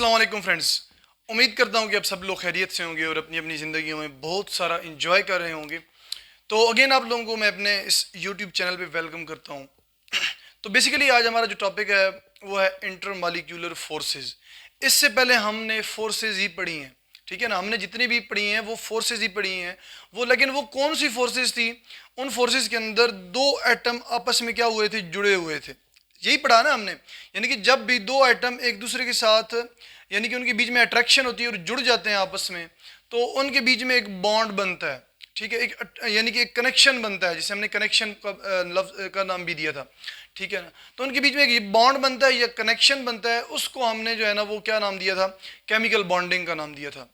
अस्सलाम वालेकुम फ्रेंड्स। उम्मीद करता हूँ कि आप सब लोग खैरियत से होंगे और अपनी अपनी ज़िंदगियों में बहुत सारा इंजॉय कर रहे होंगे। तो अगेन आप लोगों को मैं अपने इस यूट्यूब चैनल पे वेलकम करता हूँ। तो बेसिकली आज हमारा जो टॉपिक है वो है इंटरमॉलिक्यूलर फोर्सेस। इससे पहले हमने फोर्सेस ही पढ़ी हैं, ठीक है ना। हमने जितनी भी पढ़ी हैं वो फोर्सेस ही पढ़ी हैं वो, लेकिन वो कौन सी फोर्सेस थी? उन फोर्सेस के अंदर दो एटम आपस में क्या हुए थे? जुड़े हुए थे। यही पढ़ा ना हमने। यानी कि जब भी दो एटम एक दूसरे के साथ, यानी कि उनके बीच में अट्रैक्शन होती है और जुड़ जाते हैं आपस में, तो उनके बीच में एक बॉन्ड बनता है, ठीक है। यानी कि एक कनेक्शन बनता है, जिसे हमने कनेक्शन का लफ्ज का नाम भी दिया था, ठीक है ना। तो उनके बीच में एक बॉन्ड बनता है या कनेक्शन बनता है, उसको हमने जो है ना वो क्या नाम दिया था? केमिकल बॉन्डिंग का नाम दिया था।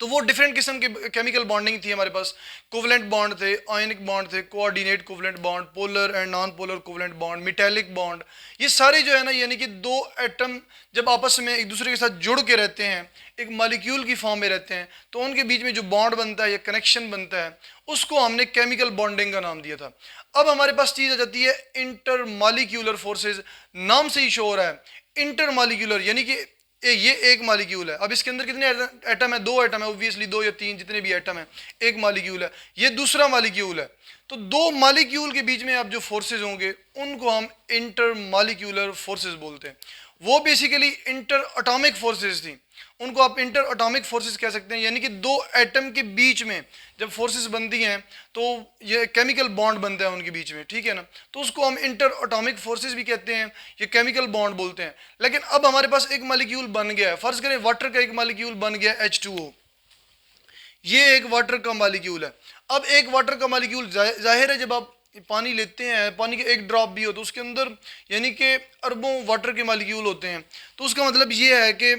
तो वो डिफरेंट किस्म के केमिकल बॉन्डिंग थी हमारे पास। कोवलेंट बॉन्ड थे, आयनिक बॉन्ड थे, coordinate covalent bond, polar and non polar covalent bond, metallic bond. ये सारे जो है ना, यानी कि दो एटम जब आपस में एक दूसरे के साथ जुड़ के रहते हैं, एक मॉलिक्यूल की फॉर्म में रहते हैं, तो उनके बीच में जो बॉन्ड बनता है या कनेक्शन बनता है, उसको हमने केमिकल बॉन्डिंग का नाम दिया था। अब हमारे पास चीज आ जाती है इंटरमॉलिक्यूलर फोर्सेज। नाम से ही शो हो रहा है इंटरमॉलिक्यूलर, यानी कि ये एक मॉलिक्यूल है। अब इसके अंदर कितने एटम है? दो एटम है, ऑब्वियसली दो या तीन जितने भी एटम है, एक मॉलिक्यूल है। ये दूसरा मॉलिक्यूल है। तो दो मॉलिक्यूल के बीच में अब जो फोर्सेज होंगे उनको हम इंटर मॉलिक्यूलर फोर्सेज बोलते हैं। वो बेसिकली इंटर अटोमिक फोर्सेज थी, उनको आप इंटर अटोमिक फोर्सेस कह सकते हैं। यानी कि दो एटम के बीच में जब फोर्सेस बनती हैं तो ये केमिकल बॉन्ड बनता है उनके बीच में, ठीक है ना। तो उसको हम इंटर अटोमिक फोर्सेस भी कहते हैं, ये केमिकल बॉन्ड बोलते हैं। लेकिन अब हमारे पास एक मॉलिक्यूल बन गया है, फर्ज करें वाटर का एक मॉलिक्यूल बन गया H2O। ये एक वाटर का मॉलिक्यूल है। अब एक वाटर का मॉलिक्यूल, जाहिर है जब आप पानी लेते हैं, पानी के एक ड्रॉप भी हो तो उसके अंदर यानी कि अरबों वाटर के मॉलिक्यूल होते हैं। तो उसका मतलब ये है कि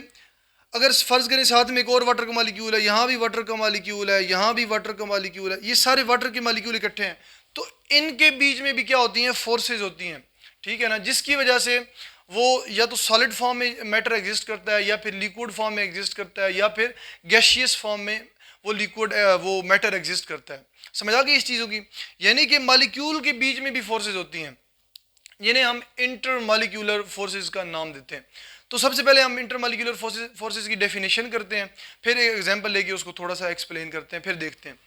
अगर फर्ज करें साथ में एक और वाटर का मॉलिक्यूल है, यहाँ भी वाटर का मॉलिक्यूल है, यहाँ भी वाटर का मॉलिक्यूल है, ये सारे वाटर के मॉलिक्यूल इकट्ठे हैं, तो इनके बीच में भी क्या होती हैं? फोर्सेज होती हैं, ठीक है ना। जिसकी वजह से वो या तो सॉलिड फॉर्म में मैटर एग्जिस्ट करता है, या फिर लिक्विड फॉर्म में एग्जिस्ट करता है, या फिर गैशियस फॉर्म में वो लिक्विड वो मैटर एग्जिस्ट करता है। समझ आ गई इस चीज़ों की? यानी कि मॉलिक्यूल के बीच में भी फोर्सेज होती हैं, जिन्हें हम इंटरमॉलिक्यूलर फोर्सेस का नाम देते हैं। तो सबसे पहले हम इंटरमॉलिक्यूलर फोर्सेस की डेफिनेशन करते हैं, फिर एक एग्जांपल लेके उसको थोड़ा सा एक्सप्लेन करते हैं, फिर देखते हैं।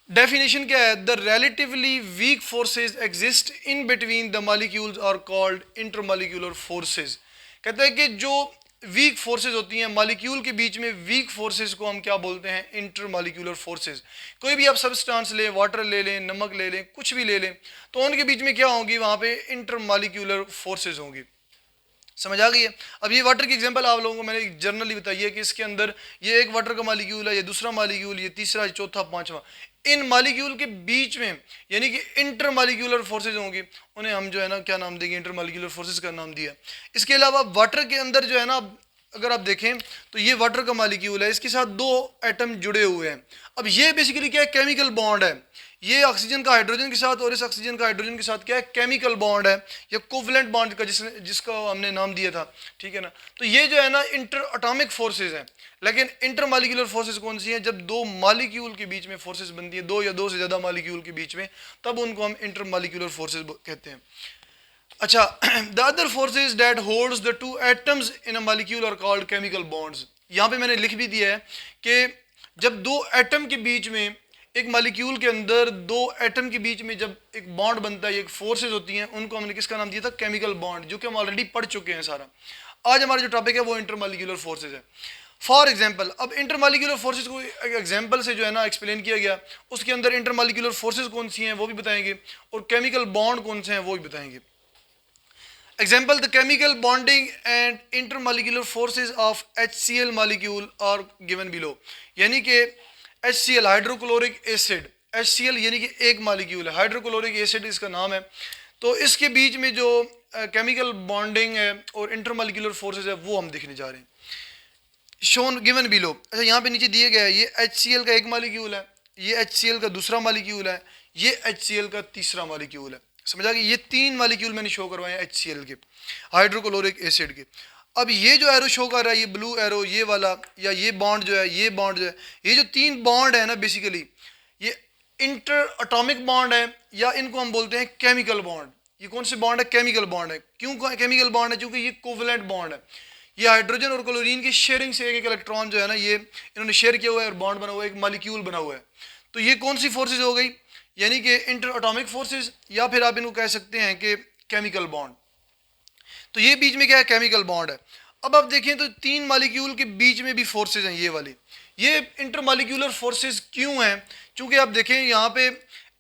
डेफिनेशन क्या है? The relatively weak forces exist in between the molecules are called intermolecular forces. कहते हैं कि जो वीक फोर्सेस होती हैं मॉलिक्यूल के बीच में, वीक फोर्सेस को हम क्या बोलते हैं? Intermolecular forces. कोई भी आप सब्सटेंस ले, वाटर ले लें, नमक ले लें, कुछ भी ले लें, तो उनके बीच में क्या होगी? वहाँ पे इंटरमॉलिक्यूलर फोर्सेस होंगी। समझ आ गई है? अब ये वाटर की एग्जांपल आप लोगों को मैंने जनरली बताई है कि इसके अंदर ये एक वाटर का मॉलिक्यूल है, ये दूसरा मॉलिक्यूल, ये तीसरा, चौथा, पांचवा। इन मॉलिक्यूल के बीच में यानी कि इंटरमॉलिक्यूलर फोर्सेज होंगी, उन्हें हम जो है ना क्या नाम देंगे? इंटरमॉलिक्यूलर फोर्सेज का नाम दिया। इसके अलावा वाटर के अंदर जो है ना, अगर आप देखें तो ये वाटर का मॉलिक्यूल है, इसके साथ दो एटम जुड़े हुए हैं। अब ये बेसिकली क्या है? केमिकल बॉन्ड है। ये ऑक्सीजन का हाइड्रोजन के साथ और इस ऑक्सीजन का हाइड्रोजन के साथ क्या है? केमिकल बॉन्ड है, या कोवलेंट बॉन्ड का जिसका हमने नाम दिया था, ठीक है ना। तो ये जो है ना इंटर अटोमिक फोर्सेज हैं। लेकिन इंटरमॉलिक्यूलर फोर्सेज कौन सी हैं? जब दो मॉलिक्यूल के बीच में फोर्सेज बनती है, दो या दो से ज्यादा मॉलिक्यूल के बीच में, तब उनको हम इंटरमॉलिक्यूलर फोर्सेज कहते हैं। अच्छा, the other forces that holds the two atoms in a molecule are called chemical bonds. यहाँ पे मैंने लिख भी दिया है कि जब दो एटम के बीच में, एक मॉलिक्यूल के अंदर दो एटम के बीच में जब एक बॉन्ड बनता है, एक फोर्सेज होती हैं, उनको हमने किसका नाम दिया था? केमिकल बॉन्ड, जो कि हम ऑलरेडी पढ़ चुके हैं सारा। आज हमारा जो टॉपिक है वो इंटरमॉलिक्यूलर फोर्सेज है। फॉर एग्जाम्पल, अब इंटरमॉलिक्यूलर फोर्सेज को एक एग्जाम्पल से जो है ना एक्सप्लेन किया गया, उसके अंदर इंटरमॉलिक्यूलर फोर्सेज कौन सी हैं वो भी बताएंगे, और केमिकल बॉन्ड कौन से हैं वो भी बताएंगे। Example, the chemical bonding and intermolecular forces of HCl molecule are given below। यानी कि HCl हाइड्रोक्लोरिक एसिड, HCl यानी कि एक मॉलिक्यूल है, हाइड्रोक्लोरिक एसिड इसका नाम है। तो इसके बीच में जो केमिकल बॉन्डिंग है और इंटरमॉलिक्यूलर फोर्सेज है वो हम देखने जा रहे हैं। Shown given below. अच्छा, यहाँ पे नीचे दिए गया है, ये HCl का एक मॉलिक्यूल है, ये HCl का दूसरा मॉलिक्यूल है, ये HCl का तीसरा मॉलिक्यूल है। समझ आ गई? ये तीन मॉलिक्यूल मैंने शो करवाए हैं HCl के, हाइड्रोक्लोरिक एसिड के। अब ये जो एरो शो कर रहा है, ये ब्लू एरो, ये वाला, या ये बॉन्ड जो है, ये बॉन्ड जो है, ये जो तीन बॉन्ड है ना, बेसिकली ये इंटर अटोमिक बॉन्ड है, या इनको हम बोलते हैं केमिकल बॉन्ड। ये कौन से बॉन्ड है? केमिकल बॉन्ड है। क्यों केमिकल बॉन्ड है? क्योंकि ये कोवलेंट बॉन्ड है। ये हाइड्रोजन और क्लोरीन की शेयरिंग से एक एक इलेक्ट्रॉन जो है ना ये इन्होंने शेयर किया हुआ है और बॉन्ड बना हुआ है, एक मॉलिक्यूल बना हुआ है। तो ये कौन सी फोर्सेज हो गई, यानी कि इंटर एटॉमिक फोर्सेज, या फिर आप इनको कह सकते हैं कि केमिकल बॉन्ड। तो ये बीच में क्या है, केमिकल बॉन्ड है। अब आप देखें तो तीन मॉलिक्यूल के बीच में भी फोर्सेज हैं ये वाली। ये इंटरमॉलिक्यूलर फोर्सेज क्यों हैं, क्योंकि आप देखें यहाँ पे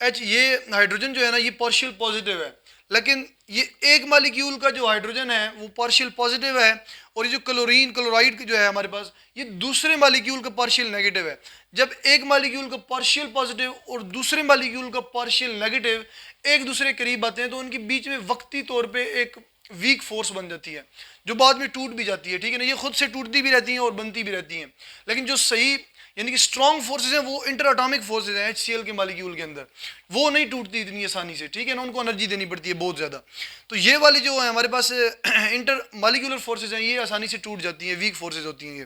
ये हाइड्रोजन जो है ना ये पार्शियल पॉजिटिव है, लेकिन ये एक मॉलिक्यूल का जो हाइड्रोजन है वो पार्शियल पॉजिटिव है, और ये जो क्लोराइड जो है हमारे पास ये दूसरे मॉलिक्यूल का पार्शियल नेगेटिव है। जब एक मॉलिक्यूल का पार्शियल पॉजिटिव और दूसरे मॉलिक्यूल का पार्शियल नेगेटिव एक दूसरे के करीब आते हैं तो उनके बीच में वक्ती तौर पे एक वीक फोर्स बन जाती है, जो बाद में टूट भी जाती है, ठीक है ना। ये खुद से टूटती भी रहती हैं और बनती भी रहती हैं, लेकिन जो सही यानी कि स्ट्रॉन्ग फोर्सेज हैं वो इंटर एटॉमिक फोर्सेज हैं HCl के मॉलिक्यूल के अंदर, वो नहीं टूटती इतनी आसानी से, ठीक है ना, उनको एनर्जी देनी पड़ती है बहुत ज़्यादा। तो ये वाली जो है हमारे पास इंटर मॉलिक्यूलर फोर्सेज हैं ये आसानी से टूट जाती हैं, वीक फोर्सेज होती हैं ये।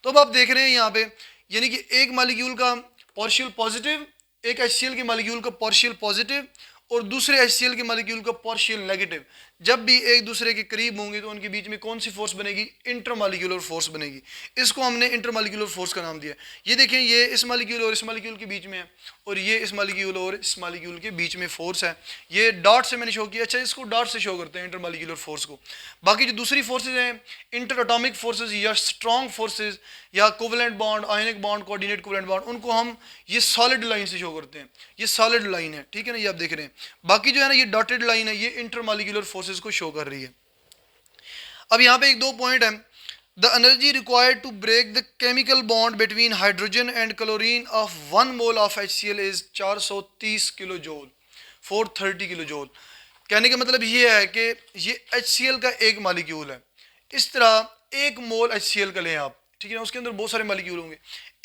तो अब आप देख रहे हैं यहाँ पे, यानी कि एक मॉलिक्यूल का पार्शियल पॉजिटिव, एक HCl के मॉलिक्यूल का पार्शियल पॉजिटिव और दूसरे HCl के मॉलिक्यूल का पार्शियल नेगेटिव, जब भी एक दूसरे के करीब होंगे तो उनके बीच में कौन सी फोर्स बनेगी, इंटरमॉलिक्यूलर फोर्स बनेगी। इसको हमने इंटरमॉलिक्यूलर फोर्स का नाम दिया। ये देखें ये इस मॉलिक्यूल और इस मॉलिक्यूल के बीच में है, और ये इस मॉलिक्यूल और इस मॉलिक्यूल के बीच में फोर्स है। ये डॉट से मैंने शो किया, अच्छा इसको डॉट से शो करते हैं इंटरमॉलिक्यूलर फोर्स को। बाकी जो दूसरी फोर्सेज हैं इंटर एटॉमिक फोर्सेज या स्ट्रॉन्ग फोर्सेज या covalent bond, ionic bond, coordinate covalent bond, उनको हम ये सॉलिड लाइन से शो करते हैं। ये सॉलिड लाइन है, ठीक है ना, ये आप देख रहे हैं। बाकी जो है ना ये डॉटेड लाइन है, ये इंटरमॉलिक्यूलर फोर्सेज को शो कर रही है। अब यहाँ पे एक दो पॉइंट है। The energy required to break the chemical bond between hydrogen and chlorine of 1 mole of HCl is 430 kilo joule, 430 kilo joule. कहने का मतलब ये है कि ये HCl का एक मॉलिक्यूल है। इस तरह एक मोल HCl का लें आप, ठीक है ना, उसके अंदर बहुत सारे मॉलिक्यूल होंगे।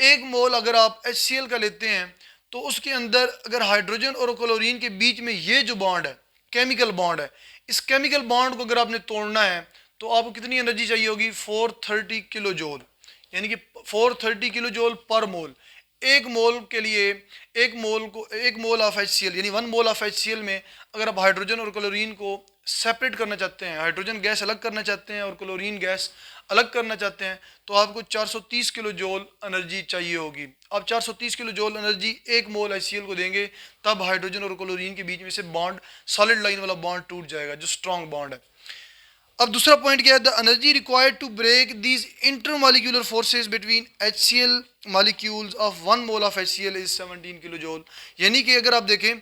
एक मोल अगर आप HCl का लेते हैं तो उसके अंदर अगर हाइड्रोजन और क्लोरीन के बीच में ये जो बॉन्ड है केमिकल बॉन्ड है, इस केमिकल बॉन्ड को अगर आपने तोड़ना है तो आपको कितनी एनर्जी चाहिए होगी, 430 किलो जूल, यानी कि 430 किलो जूल पर मोल। एक मोल के लिए एक मोल ऑफ HCl यानी 1 मोल ऑफ HCl में अगर आप हाइड्रोजन और क्लोरीन को सेपरेट करना चाहते हैं, हाइड्रोजन गैस अलग करना चाहते हैं और क्लोरीन गैस अलग करना चाहते हैं, तो आपको 430 किलो जूल एनर्जी चाहिए होगी। आप 430 किलो जूल एनर्जी एक मोल HCl को देंगे, तब हाइड्रोजन और क्लोरीन के बीच में से बॉन्ड, सॉलिड लाइन वाला बॉन्ड टूट जाएगा जो स्ट्रॉन्ग बॉन्ड है। अब दूसरा पॉइंट क्या है, the energy required to break these intermolecular forces between HCl molecules of 1 mole of HCl is 17 kilo joule. यानी कि अगर आप देखें,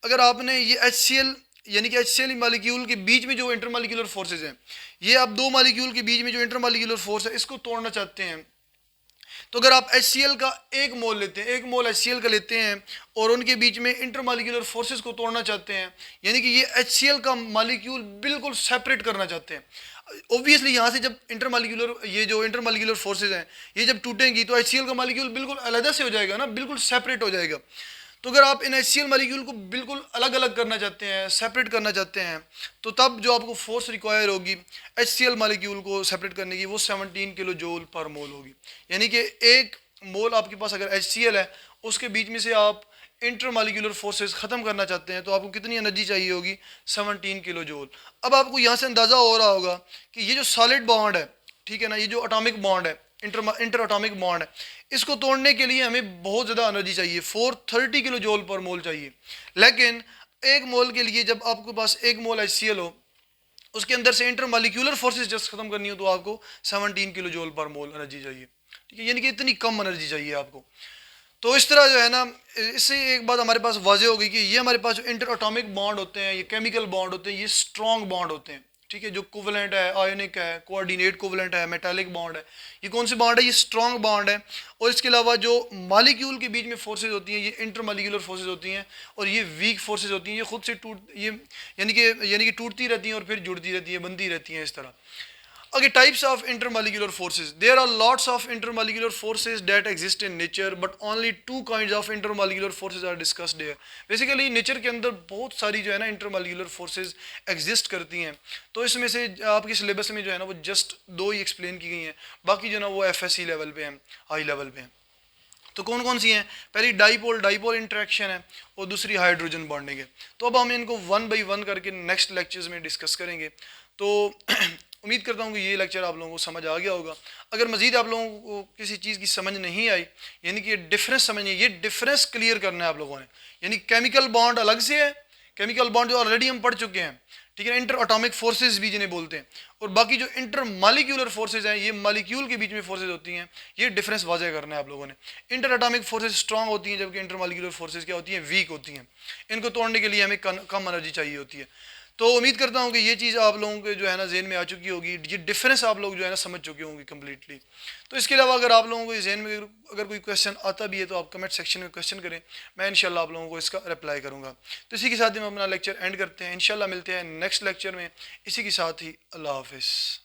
अगर आपने ये HCl यानी कि HCl मॉलिक्यूल के बीच में जो इंटरमॉलिक्यूलर फोर्सेज हैं, ये आप दो मॉलिक्यूल के बीच में जो इंटरमॉलिक्यूलर फोर्स है इसको तोड़ना चाहते हैं, तो अगर आप HCl का एक मोल लेते हैं, एक मोल HCl का लेते हैं और उनके बीच में इंटरमॉलिक्यूलर फोर्सेस को तोड़ना चाहते हैं, यानी कि ये HCl का मॉलिक्यूल बिल्कुल सेपरेट करना चाहते हैं, ऑब्वियसली यहाँ से जब ये जो इंटरमॉलिक्यूलर फोर्सेस हैं ये जब टूटेंगी तो HCl का मॉलिक्यूल बिल्कुल अलग से हो जाएगा ना, बिल्कुल सेपरेट हो जाएगा। तो अगर आप इन HCl मॉलिक्यूल को बिल्कुल अलग अलग करना चाहते हैं, सेपरेट करना चाहते हैं, तो तब जो आपको फोर्स रिक्वायर होगी HCl मॉलिक्यूल को सेपरेट करने की वो 17 किलो जूल पर मोल होगी। यानी कि एक मोल आपके पास अगर HCl है उसके बीच में से आप इंटर मॉलिक्यूलर फोर्सेस ख़त्म करना चाहते हैं तो आपको कितनी एनर्जी चाहिए होगी, 17 किलो जूल। अब आपको यहाँ से अंदाज़ा हो रहा होगा कि ये जो सॉलिड बॉन्ड है, ठीक है ना, ये जो एटॉमिक बॉन्ड है, इंटर एटॉमिक बॉन्ड है, इसको तोड़ने के लिए हमें बहुत ज़्यादा एनर्जी चाहिए, 430 किलो जूल पर मोल चाहिए। लेकिन एक मोल के लिए जब आपके पास एक मोल HCl हो, उसके अंदर से इंटर मॉलिक्यूलर फोर्सेस जस्ट खत्म करनी हो तो आपको 17 किलो जूल पर मोल एनर्जी चाहिए, ठीक है, यानी कि इतनी कम एनर्जी चाहिए आपको। तो इस तरह जो है ना, इससे एक बात हमारे पास वाज़ेह हो गई कि ये हमारे पास जो इंटर एटॉमिक बॉन्ड होते हैं, ये केमिकल बॉन्ड होते हैं, ये स्ट्रॉन्ग बॉन्ड होते हैं, ठीक है, जो कोवेलेंट है, आयोनिक है, कोऑर्डिनेट कोवेलेंट है, मेटालिक बॉन्ड है, ये कौन से बॉन्ड है, ये स्ट्रॉन्ग बॉन्ड है। और इसके अलावा जो मॉलिक्यूल के बीच में फोर्सेज होती हैं ये इंटर मॉलिक्यूलर फोर्सेज होती हैं, और ये वीक फोर्सेज होती हैं, ये खुद से यानी कि टूटती रहती हैं और फिर जुड़ती रहती हैं, बनती रहती हैं इस तरह। Okay, types of intermolecular forces. There are lots of intermolecular forces that exist in nature, but only two kinds of intermolecular forces are discussed here. Basically, nature के अंदर बहुत सारी जो है ना intermolecular forces exist करती हैं, तो इसमें से आपके सिलेबस में जो है ना वो जस्ट दो ही एक्सप्लेन की गई हैं, बाकी जो है ना वो FSC लेवल पे हैं, हाई लेवल पे हैं। तो कौन कौन सी हैं, पहली डाइपोल इंटरेक्शन है और दूसरी हाइड्रोजन बॉन्डिंग है। तो अब हम इनको वन बाई वन करके नेक्स्ट लेक्चर्स में डिस्कस करेंगे। तो उम्मीद करता हूँ कि ये लेक्चर आप लोगों को समझ आ गया होगा। अगर मज़ीद आप लोगों को किसी चीज़ की समझ नहीं आई, यानी कि ये डिफरेंस समझिए, ये डिफरेंस क्लियर करना है आप लोगों ने। यानी केमिकल बॉन्ड अलग से है, केमिकल बॉन्ड जो ऑलरेडी हम पढ़ चुके हैं, ठीक है, इंटर एटॉमिक फोर्सेज भी जिन्हें बोलते हैं, और बाकी जो इंटर मालिक्यूलर फोर्सेज हैं, ये मालिक्यूल के बीच में फोर्सेज होती हैं, ये डिफरेंस वाज़ेह करना है आप लोगों ने। इंटर एटॉमिक फोर्सेज स्ट्रांग होती हैं, जबकि इंटर मालिक्यूलर फोर्सेज क्या होती हैं, वीक होती हैं। इनको तोड़ने के लिए हमें कम एनर्जी चाहिए होती है। तो उम्मीद करता हूँ कि ये चीज़ आप लोगों के जो है ना ज़हन में आ चुकी होगी, ये डिफरेंस आप लोग जो है ना समझ चुके होंगे कम्प्लीटली। तो इसके अलावा अगर आप लोगों को ज़हन में अगर कोई क्वेश्चन आता भी है तो आप कमेंट सेक्शन में क्वेश्चन करें, मैं इंशाल्लाह आप लोगों को इसका रिप्लाई करूँगा। तो इसी के साथ ही हम अपना लेक्चर एंड करते हैं, इंशाल्लाह मिलते हैं नेक्स्ट लेक्चर में। इसी के साथ ही अल्लाह हाफिज़।